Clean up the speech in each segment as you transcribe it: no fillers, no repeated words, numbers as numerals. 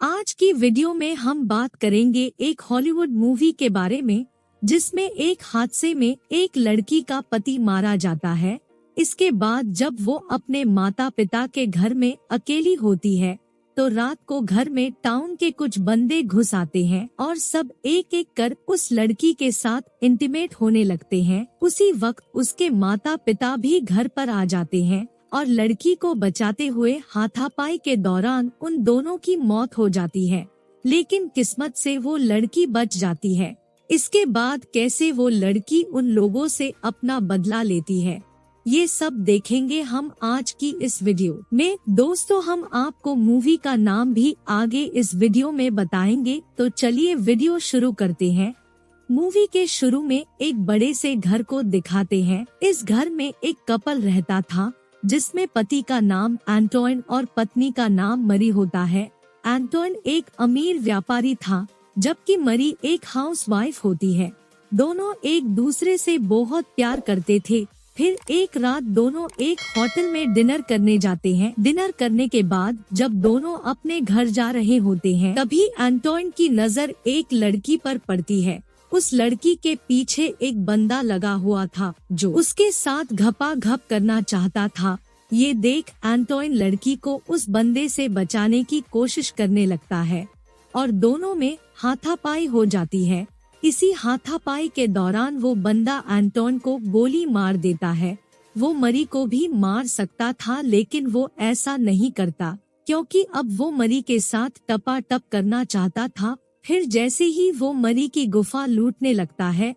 आज की वीडियो में हम बात करेंगे एक हॉलीवुड मूवी के बारे में जिसमें एक हादसे में एक लड़की का पति मारा जाता है। इसके बाद जब वो अपने माता पिता के घर में अकेली होती है तो रात को घर में टाउन के कुछ बंदे घुस आते हैं और सब एक एक कर उस लड़की के साथ इंटीमेट होने लगते हैं। उसी वक्त उसके माता पिता भी घर पर आ जाते हैं और लड़की को बचाते हुए हाथापाई के दौरान उन दोनों की मौत हो जाती है, लेकिन किस्मत से वो लड़की बच जाती है। इसके बाद कैसे वो लड़की उन लोगों से अपना बदला लेती है, ये सब देखेंगे हम आज की इस वीडियो में। दोस्तों, हम आपको मूवी का नाम भी आगे इस वीडियो में बताएंगे, तो चलिए वीडियो शुरू करते हैं। मूवी के शुरू में एक बड़े से घर को दिखाते हैं। इस घर में एक कपल रहता था जिसमें पति का नाम एंटोइन और पत्नी का नाम मरी होता है। एंटोइन एक अमीर व्यापारी था जबकि मरी एक हाउसवाइफ होती है। दोनों एक दूसरे से बहुत प्यार करते थे। फिर एक रात दोनों एक होटल में डिनर करने जाते हैं। डिनर करने के बाद जब दोनों अपने घर जा रहे होते हैं तभी एंटोइन की नजर एक लड़की पर पड़ती है। उस लड़की के पीछे एक बंदा लगा हुआ था जो उसके साथ घपाघप करना चाहता था। ये देख एंटोइन लड़की को उस बंदे से बचाने की कोशिश करने लगता है और दोनों में हाथापाई हो जाती है। इसी हाथापाई के दौरान वो बंदा एंटोइन को गोली मार देता है। वो मरी को भी मार सकता था लेकिन वो ऐसा नहीं करता क्योंकि अब वो मरी के साथ टपाटप करना चाहता था। फिर जैसे ही वो मरी की गुफा लूटने लगता है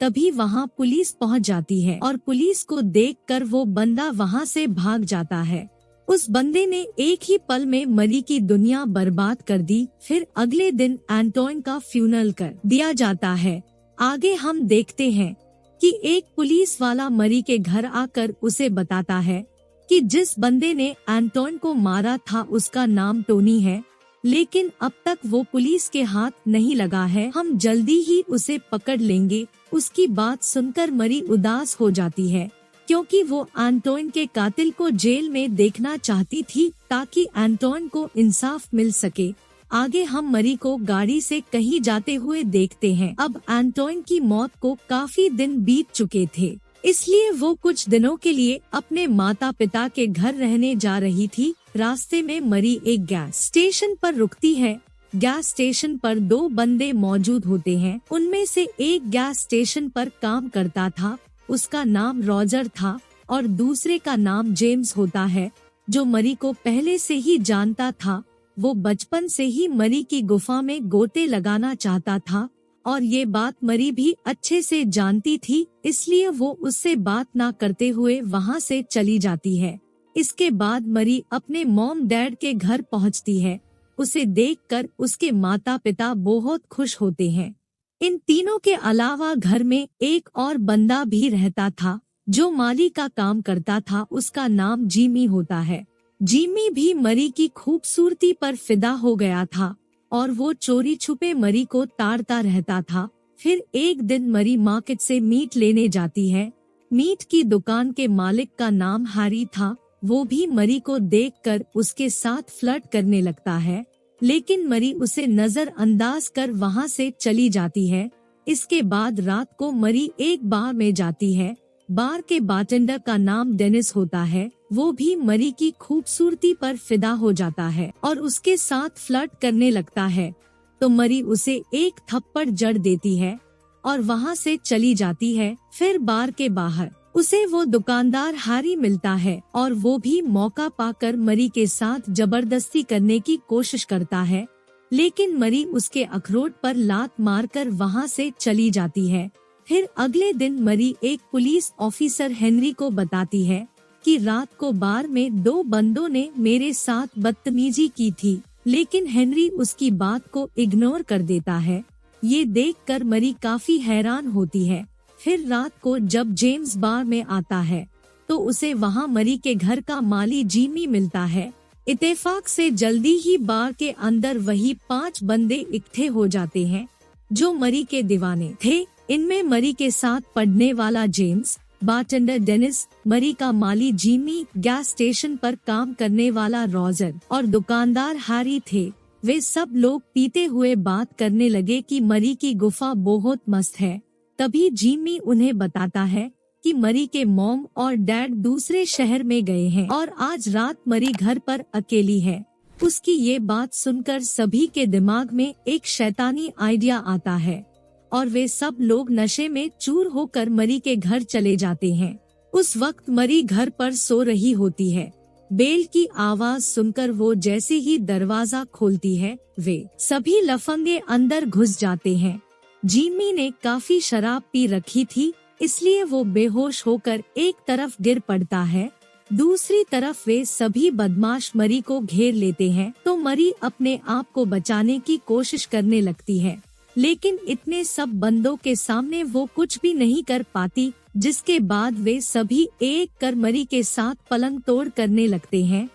तभी वहाँ पुलिस पहुँच जाती है और पुलिस को देखकर वो बंदा वहाँ से भाग जाता है। उस बंदे ने एक ही पल में मरी की दुनिया बर्बाद कर दी। फिर अगले दिन एंटोइन का फ्यूनरल कर दिया जाता है। आगे हम देखते हैं कि एक पुलिस वाला मरी के घर आकर उसे बताता है कि जिस बंदे ने एंटोइन को मारा था उसका नाम टोनी है, लेकिन अब तक वो पुलिस के हाथ नहीं लगा है। हम जल्दी ही उसे पकड़ लेंगे। उसकी बात सुनकर मरी उदास हो जाती है क्योंकि वो एंटोइन के कातिल को जेल में देखना चाहती थी ताकि एंटोइन को इंसाफ मिल सके। आगे हम मरी को गाड़ी से कहीं जाते हुए देखते हैं। अब एंटोइन की मौत को काफी दिन बीत चुके थे, इसलिए वो कुछ दिनों के लिए अपने माता पिता के घर रहने जा रही थी। रास्ते में मरी एक गैस स्टेशन पर रुकती है। गैस स्टेशन पर दो बंदे मौजूद होते हैं। उनमें से एक गैस स्टेशन पर काम करता था, उसका नाम रॉजर था और दूसरे का नाम जेम्स होता है जो मरी को पहले से ही जानता था। वो बचपन से ही मरी की गुफा में गोते लगाना चाहता था और ये बात मरी भी अच्छे से जानती थी, इसलिए वो उससे बात ना करते हुए वहाँ से चली जाती है। इसके बाद मरी अपने मॉम डैड के घर पहुँचती है। उसे देखकर उसके माता पिता बहुत खुश होते हैं। इन तीनों के अलावा घर में एक और बंदा भी रहता था जो माली का काम करता था। उसका नाम जिमी होता है। जिमी भी मरी की खूबसूरती पर फिदा हो गया था और वो चोरी छुपे मरी को ताड़ता रहता था। फिर एक दिन मरी मार्केट से मीट लेने जाती है। मीट की दुकान के मालिक का नाम हैरी था। वो भी मरी को देखकर उसके साथ फ्लर्ट करने लगता है, लेकिन मरी उसे नजरअंदाज कर वहाँ से चली जाती है। इसके बाद रात को मरी एक बार में जाती है। बार के बारटेंडर का नाम डेनिस होता है। वो भी मरी की खूबसूरती पर फिदा हो जाता है और उसके साथ फ्लर्ट करने लगता है, तो मरी उसे एक थप्पड़ जड़ देती है और वहाँ से चली जाती है। फिर बार के बाहर उसे वो दुकानदार हैरी मिलता है और वो भी मौका पाकर मरी के साथ जबरदस्ती करने की कोशिश करता है, लेकिन मरी उसके अखरोट पर लात मारकर वहाँ से चली जाती है। फिर अगले दिन मरी एक पुलिस ऑफिसर हेनरी को बताती है कि रात को बार में दो बंदों ने मेरे साथ बदतमीजी की थी, लेकिन हेनरी उसकी बात को इग्नोर कर देता है। ये देखकर मरी काफी हैरान होती है। फिर रात को जब जेम्स बार में आता है तो उसे वहाँ मरी के घर का माली जिमी मिलता है। इत्तेफाक से जल्दी ही बार के अंदर वही 5 बंदे इकट्ठे हो जाते हैं जो मरी के दीवाने थे। इनमें मरी के साथ पढ़ने वाला जेम्स, बारटेंडर डेनिस, मरी का माली जिमी, गैस स्टेशन पर काम करने वाला रॉजर और दुकानदार हैरी थे। वे सब लोग पीते हुए बात करने लगे कि मरी की गुफा बहुत मस्त है। तभी जिमी उन्हें बताता है कि मरी के मॉम और डैड दूसरे शहर में गए हैं और आज रात मरी घर पर अकेली है। उसकी ये बात सुनकर सभी के दिमाग में एक शैतानी आइडिया आता है और वे सब लोग नशे में चूर होकर मरी के घर चले जाते हैं। उस वक्त मरी घर पर सो रही होती है। बेल की आवाज सुनकर वो जैसे ही दरवाजा खोलती है, वे सभी लफंगे अंदर घुस जाते हैं। जिमी ने काफी शराब पी रखी थी, इसलिए वो बेहोश होकर एक तरफ गिर पड़ता है। दूसरी तरफ वे सभी बदमाश मरी को घेर लेते हैं तो मरी अपने आप को बचाने की कोशिश करने लगती है, लेकिन इतने सब बंदों के सामने वो कुछ भी नहीं कर पाती, जिसके बाद वे सभी एक कर मरी के साथ पलंग तोड़ करने लगते हैं।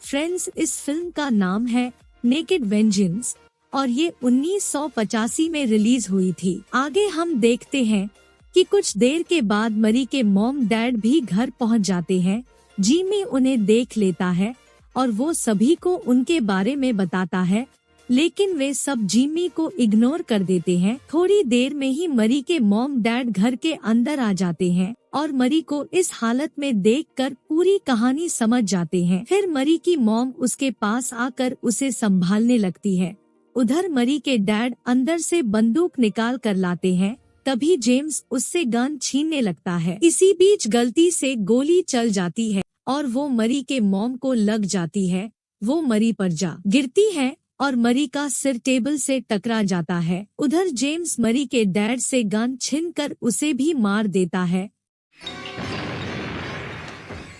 फ्रेंड्स, इस फिल्म का नाम है नेकेड वेंजेंस और ये 1985 में रिलीज हुई थी। आगे हम देखते हैं कि कुछ देर के बाद मरी के मॉम डैड भी घर पहुंच जाते हैं। जिमी उन्हें देख लेता है और वो सभी को उनके बारे में बताता है, लेकिन वे सब जिमी को इग्नोर कर देते हैं। थोड़ी देर में ही मरी के मॉम डैड घर के अंदर आ जाते हैं और मरी को इस हालत में देखकर पूरी कहानी समझ जाते हैं। फिर मरी की मॉम उसके पास आकर उसे संभालने लगती है। उधर मरी के डैड अंदर से बंदूक निकाल कर लाते हैं। तभी जेम्स उससे गन छीनने लगता है। इसी बीच गलती से गोली चल जाती है और वो मरी के मॉम को लग जाती है। वो मरी पर जा गिरती है और मरी का सिर टेबल से टकरा जाता है। उधर जेम्स मरी के डैड से गन छीनकर उसे भी मार देता है।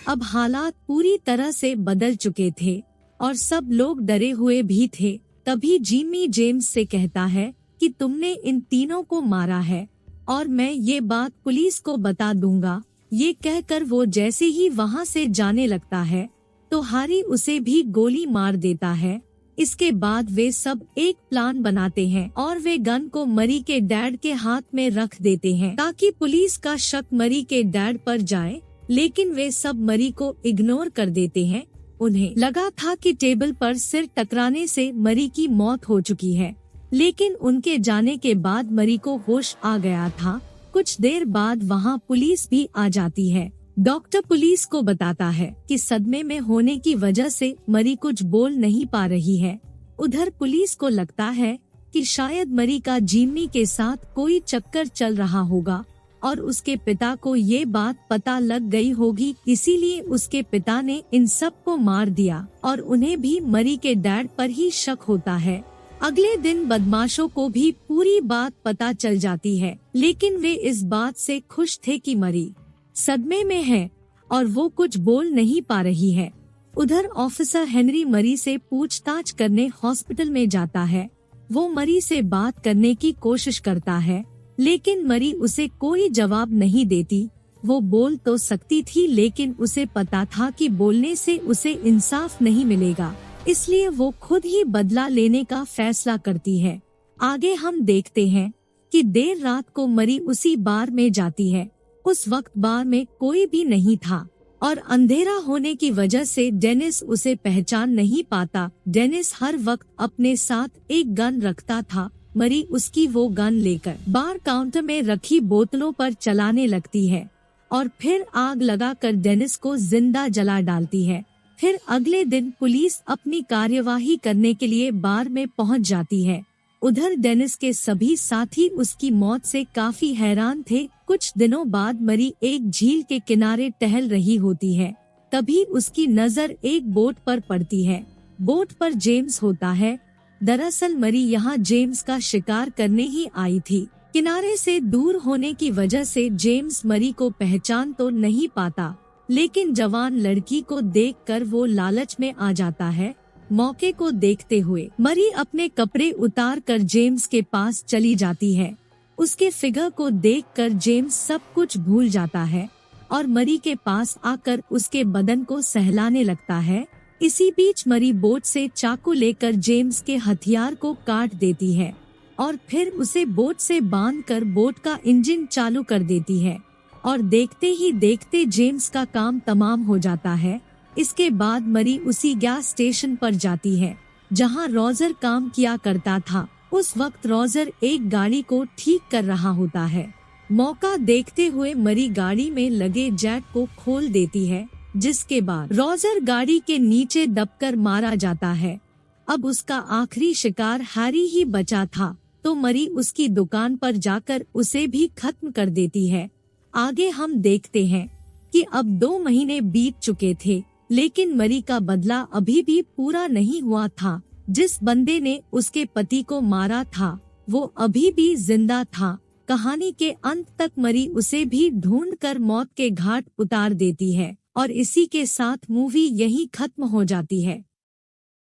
अब हालात पूरी तरह से बदल चुके थे और सब लोग डरे हुए भी थे। तभी जिमी जेम्स से कहता है कि तुमने इन तीनों को मारा है और मैं ये बात पुलिस को बता दूंगा। ये कहकर वो जैसे ही वहाँ से जाने लगता है तो हारी उसे भी गोली मार देता है। इसके बाद वे सब एक प्लान बनाते हैं और वे गन को मरी के डैड के हाथ में रख देते हैं ताकि पुलिस का शक मरी के डैड पर जाए, लेकिन वे सब मरी को इग्नोर कर देते हैं। उन्हें लगा था कि टेबल पर सिर टकराने से मरी की मौत हो चुकी है, लेकिन उनके जाने के बाद मरी को होश आ गया था। कुछ देर बाद वहाँ पुलिस भी आ जाती है। डॉक्टर पुलिस को बताता है कि सदमे में होने की वजह से मरी कुछ बोल नहीं पा रही है। उधर पुलिस को लगता है कि शायद मरी का जिमी के साथ कोई चक्कर चल रहा होगा और उसके पिता को ये बात पता लग गई होगी, इसीलिए उसके पिता ने इन सब को मार दिया और उन्हें भी मरी के डैड पर ही शक होता है। अगले दिन बदमाशों को भी पूरी बात पता चल जाती है, लेकिन वे इस बात से खुश थे कि मरी सदमे में है और वो कुछ बोल नहीं पा रही है। उधर ऑफिसर हेनरी मरी से पूछताछ करने हॉस्पिटल में जाता है। वो मरी से बात करने की कोशिश करता है, लेकिन मरी उसे कोई जवाब नहीं देती। वो बोल तो सकती थी, लेकिन उसे पता था कि बोलने से उसे इंसाफ नहीं मिलेगा, इसलिए वो खुद ही बदला लेने का फैसला करती है। आगे हम देखते हैं कि देर रात को मरी उसी बार में जाती है। उस वक्त बार में कोई भी नहीं था और अंधेरा होने की वजह से डेनिस उसे पहचान नहीं पाता। डेनिस हर वक्त अपने साथ एक गन रखता था। मरी उसकी वो गन लेकर बार काउंटर में रखी बोतलों पर चलाने लगती है और फिर आग लगाकर डेनिस को जिंदा जला डालती है। फिर अगले दिन पुलिस अपनी कार्यवाही करने के लिए बार में पहुंच जाती है। उधर डेनिस के सभी साथी उसकी मौत से काफी हैरान थे। कुछ दिनों बाद मरी एक झील के किनारे टहल रही होती है। तभी उसकी नजर एक बोट पर पड़ती है। बोट पर जेम्स होता है। दरअसल मरी यहाँ जेम्स का शिकार करने ही आई थी। किनारे से दूर होने की वजह से जेम्स मरी को पहचान तो नहीं पाता, लेकिन जवान लड़की को देखकर वो लालच में आ जाता है। मौके को देखते हुए मरी अपने कपड़े उतार कर जेम्स के पास चली जाती है। उसके फिगर को देखकर जेम्स सब कुछ भूल जाता है और मरी के पास आकर उसके बदन को सहलाने लगता है। इसी बीच मरी बोट से चाकू लेकर जेम्स के हथियार को काट देती है और फिर उसे बोट से बांधकर बोट का इंजन चालू कर देती है और देखते ही देखते जेम्स का काम तमाम हो जाता है। इसके बाद मरी उसी गैस स्टेशन पर जाती है जहां रोजर काम किया करता था। उस वक्त रोजर एक गाड़ी को ठीक कर रहा होता है। मौका देखते हुए मरी गाड़ी में लगे जैक को खोल देती है, जिसके बाद रोजर गाड़ी के नीचे दबकर मारा जाता है। अब उसका आखिरी शिकार हैरी ही बचा था, तो मरी उसकी दुकान पर जाकर उसे भी खत्म कर देती है। आगे हम देखते हैं कि अब 2 महीने बीत चुके थे, लेकिन मरी का बदला अभी भी पूरा नहीं हुआ था। जिस बंदे ने उसके पति को मारा था, वो अभी भी जिंदा था। कहानी के अंत तक मरी उसे भी ढूंढकर मौत के घाट उतार देती है और इसी के साथ मूवी यहीं खत्म हो जाती है।